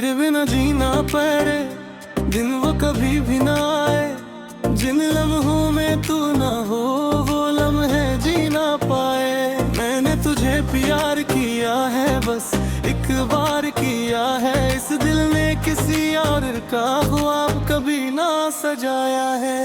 तेरे बिना जीना पड़े दिन वो कभी भी ना आए, जिन लम्हों में तू ना हो वो लम्हे जी ना पाए। मैंने तुझे प्यार किया है बस एक बार किया है, इस दिल ने किसी और का ख्वाब कभी ना सजाया है।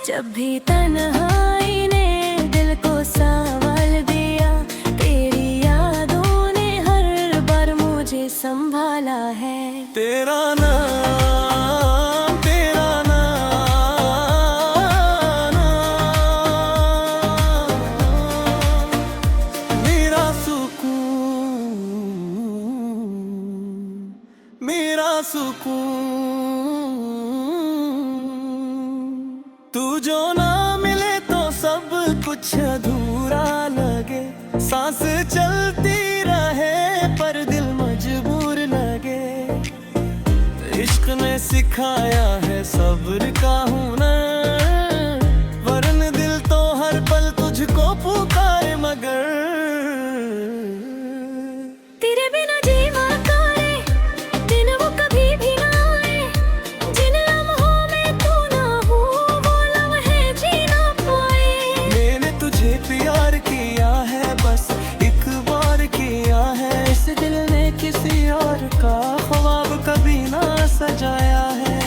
जब भी तन्हाई ने दिल को संभाल दिया, तेरी यादों ने हर बार मुझे संभाला है। तेरा नाम, तेरा नाम, मेरा सुकून, मेरा सुकून। तू जो ना मिले तो सब कुछ अधूरा लगे, सांस चलती रहे पर दिल मजबूर लगे। इश्क ने सिखाया है सब्र का हुनर, वरन दिल तो हर पल तुझको पुकारे मगर तेरे बिना जीवा करे दिन वो कभी भी ना आए, जिन लम्हों में तू ना हो वो लम्हे जी ना पाए। मैंने तुझे प्यार किया है बस एक बार किया है, इस दिल ने किसी और का ख्वाब कभी ना सजाया है।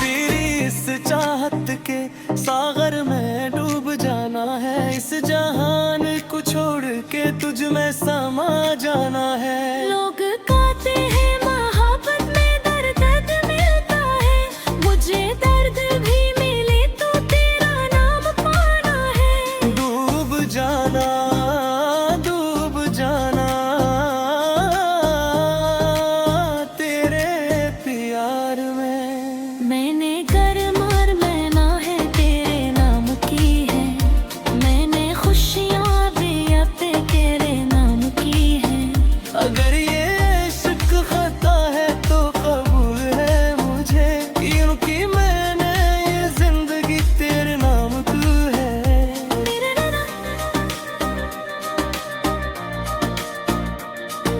तेरी इस चाहत के सागर में डूब जाना है, इस जहान को छोड़ के तुझ में समा जाना है। लोग कहते हैं मोहब्बत में दर्द मिलता है, मुझे दर्द भी मिले तो तेरा नाम पाना है। डूब जाना, डूब जाना तेरे प्यार में। मैंने कर्म और मैना है तेरे नाम की है, मैंने खुशियाँ भी अपने तेरे नाम की है। अगर ये इश्क खता है तो कबूल है मुझे, क्योंकि मैंने ये जिंदगी तेरे नाम की है।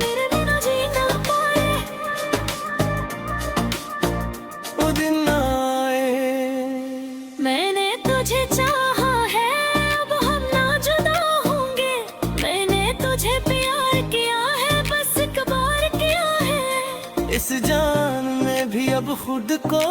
मेरे बिना जीना पाए वो दिन आए। मैंने तुझे चाहा है अब हम ना जुदा होंगे, मैंने तुझे प्यार किया है बस एक बार किया है। इस जान में भी अब खुद को